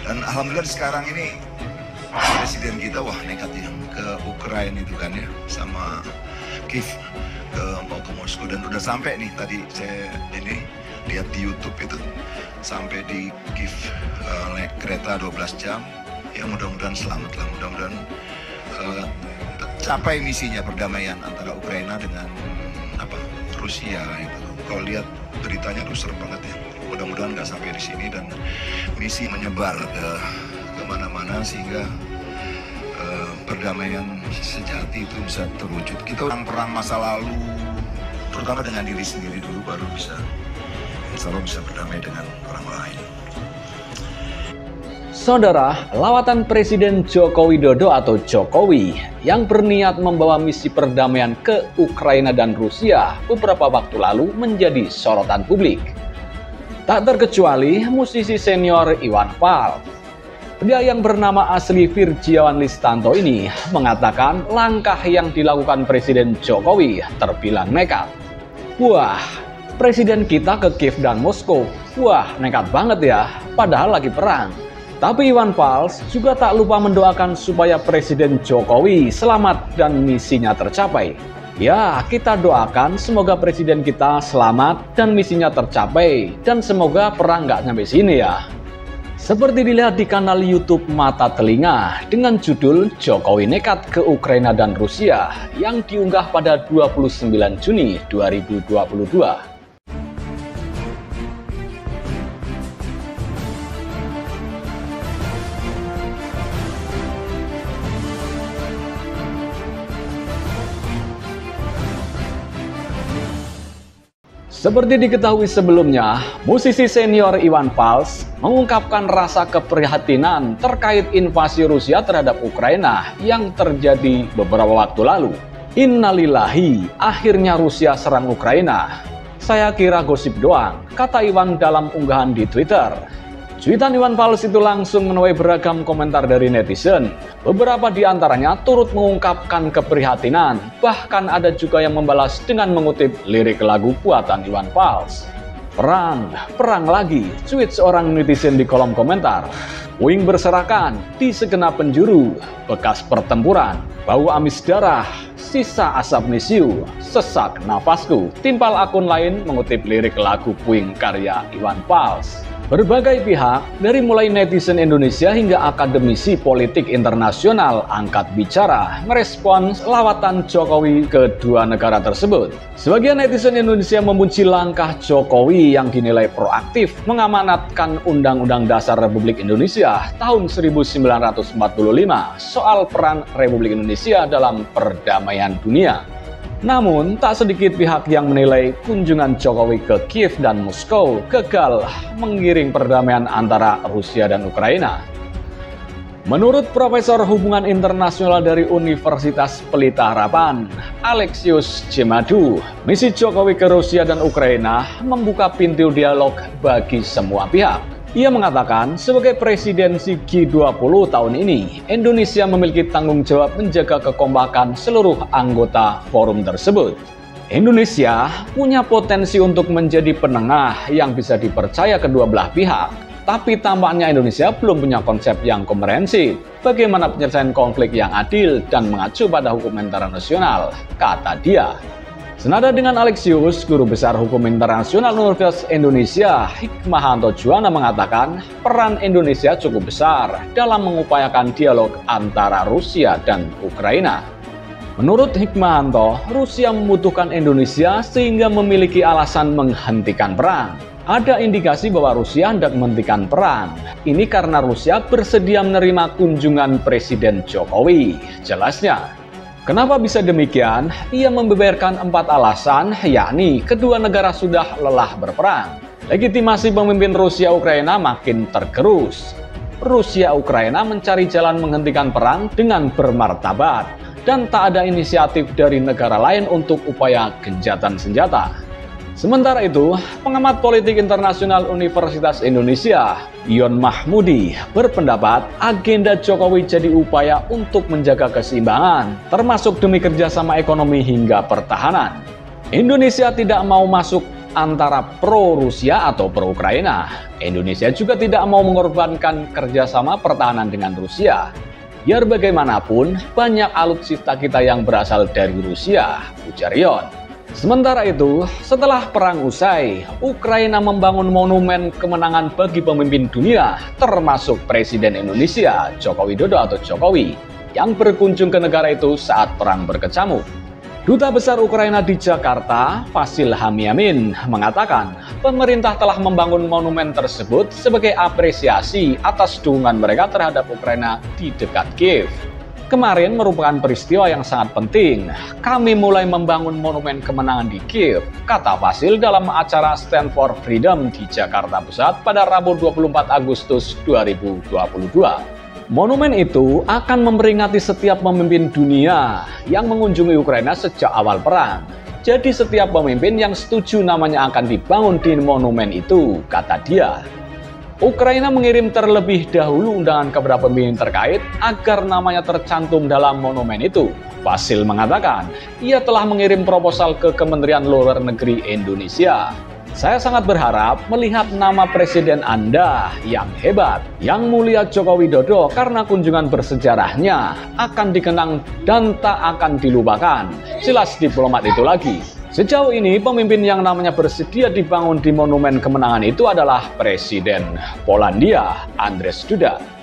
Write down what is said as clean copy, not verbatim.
Dan alhamdulillah sekarang ini presiden kita wah nekat ya ke Ukraina itu kan ya, sama Kiev, mau ke Moskow, dan udah sampai nih. Tadi saya ini lihat di YouTube itu sampai di Kiev, naik kereta 12 jam. Ya mudah-mudahan selamat lah, mudah-mudahan capai misinya perdamaian antara Ukraina dengan Rusia itu. Kalau lihat beritanya tuh serem banget ya. Mudah-mudahan nggak sampai di sini dan misi menyebar ke kemana-mana sehingga perdamaian sejati itu bisa terwujud. Kita perang masa lalu, terutama dengan diri sendiri dulu, baru bisa, insya Allah bisa berdamai dengan orang lain. Saudara, lawatan Presiden Joko Widodo atau Jokowi yang berniat membawa misi perdamaian ke Ukraina dan Rusia beberapa waktu lalu menjadi sorotan publik. Tak terkecuali musisi senior Iwan Fals. Pria yang bernama asli Virjiawan Listanto ini mengatakan langkah yang dilakukan Presiden Jokowi terbilang nekat. Wah, Presiden kita ke Kiev dan Moskow. Wah, nekat banget ya, padahal lagi perang. Tapi Iwan Fals juga tak lupa mendoakan supaya Presiden Jokowi selamat dan misinya tercapai. Ya, kita doakan semoga Presiden kita selamat dan misinya tercapai. Dan semoga perang nggak sampai sini ya. Seperti dilihat di kanal YouTube Mata Telinga dengan judul Jokowi Nekat ke Ukraina dan Rusia yang diunggah pada 29 Juni 2022. Seperti diketahui sebelumnya, musisi senior Iwan Fals mengungkapkan rasa keprihatinan terkait invasi Rusia terhadap Ukraina yang terjadi beberapa waktu lalu. Innalillahi, akhirnya Rusia serang Ukraina. Saya kira gosip doang, kata Iwan dalam unggahan di Twitter. Cuitan Iwan Fals itu langsung menuai beragam komentar dari netizen. Beberapa di antaranya turut mengungkapkan keprihatinan, bahkan ada juga yang membalas dengan mengutip lirik lagu buatan Iwan Fals. Perang, perang lagi, tweet seorang netizen di kolom komentar. Puing berserakan di segenap penjuru, bekas pertempuran, bau amis darah, sisa asap misiu, sesak nafasku. Timpal akun lain mengutip lirik lagu Puing karya Iwan Fals. Berbagai pihak, dari mulai netizen Indonesia hingga akademisi politik internasional angkat bicara merespons lawatan Jokowi ke dua negara tersebut. Sebagian netizen Indonesia memuji langkah Jokowi yang dinilai proaktif mengamanatkan Undang-Undang Dasar Republik Indonesia tahun 1945 soal peran Republik Indonesia dalam perdamaian dunia. Namun, tak sedikit pihak yang menilai kunjungan Jokowi ke Kiev dan Moskow gagal mengiring perdamaian antara Rusia dan Ukraina. Menurut Profesor Hubungan Internasional dari Universitas Pelita Harapan, Alexius Jemadu, misi Jokowi ke Rusia dan Ukraina membuka pintu dialog bagi semua pihak. Ia mengatakan, sebagai presidensi G20 tahun ini, Indonesia memiliki tanggung jawab menjaga kekompakan seluruh anggota forum tersebut. Indonesia punya potensi untuk menjadi penengah yang bisa dipercaya kedua belah pihak. Tapi tampaknya Indonesia belum punya konsep yang komprehensif bagaimana penyelesaian konflik yang adil dan mengacu pada hukum internasional, kata dia. Senada dengan Alexius, Guru Besar Hukum Internasional Universitas Indonesia, Hikmahanto Juwana mengatakan peran Indonesia cukup besar dalam mengupayakan dialog antara Rusia dan Ukraina. Menurut Hikmahanto, Rusia membutuhkan Indonesia sehingga memiliki alasan menghentikan perang. Ada indikasi bahwa Rusia hendak menghentikan perang. Ini karena Rusia bersedia menerima kunjungan Presiden Jokowi. Jelasnya, kenapa bisa demikian? Ia membeberkan 4 alasan, yakni kedua negara sudah lelah berperang. Legitimasi pemimpin Rusia-Ukraina makin tergerus. Rusia-Ukraina mencari jalan menghentikan perang dengan bermartabat. Dan tak ada inisiatif dari negara lain untuk upaya gencatan senjata. Sementara itu, pengamat politik internasional Universitas Indonesia, Yon Mahmudi, berpendapat agenda Jokowi jadi upaya untuk menjaga keseimbangan, termasuk demi kerjasama ekonomi hingga pertahanan. Indonesia tidak mau masuk antara pro-Rusia atau pro-Ukraina. Indonesia juga tidak mau mengorbankan kerjasama pertahanan dengan Rusia. Biar bagaimanapun, banyak alutsista kita yang berasal dari Rusia, ujar Yon. Sementara itu, setelah perang usai, Ukraina membangun monumen kemenangan bagi pemimpin dunia, termasuk Presiden Indonesia, Joko Widodo atau Jokowi, yang berkunjung ke negara itu saat perang berkecamuk. Duta Besar Ukraina di Jakarta, Vasil Hamiamin, mengatakan pemerintah telah membangun monumen tersebut sebagai apresiasi atas dukungan mereka terhadap Ukraina di dekat Kiev. Kemarin merupakan peristiwa yang sangat penting. Kami mulai membangun monumen kemenangan di Kiev, kata Vasil dalam acara Stand for Freedom di Jakarta Pusat pada Rabu 24 Agustus 2022. Monumen itu akan memperingati setiap pemimpin dunia yang mengunjungi Ukraina sejak awal perang. Jadi setiap pemimpin yang setuju namanya akan dibangun di monumen itu, kata dia. Ukraina mengirim terlebih dahulu undangan kepada pemimpin terkait agar namanya tercantum dalam monumen itu. Vasil mengatakan, ia telah mengirim proposal ke Kementerian Luar Negeri Indonesia. Saya sangat berharap melihat nama Presiden Anda yang hebat, yang mulia Joko Widodo karena kunjungan bersejarahnya akan dikenang dan tak akan dilupakan. Jelas diplomat itu lagi. Sejauh ini pemimpin yang namanya bersedia dibangun di monumen kemenangan itu adalah Presiden Polandia, Andrzej Duda.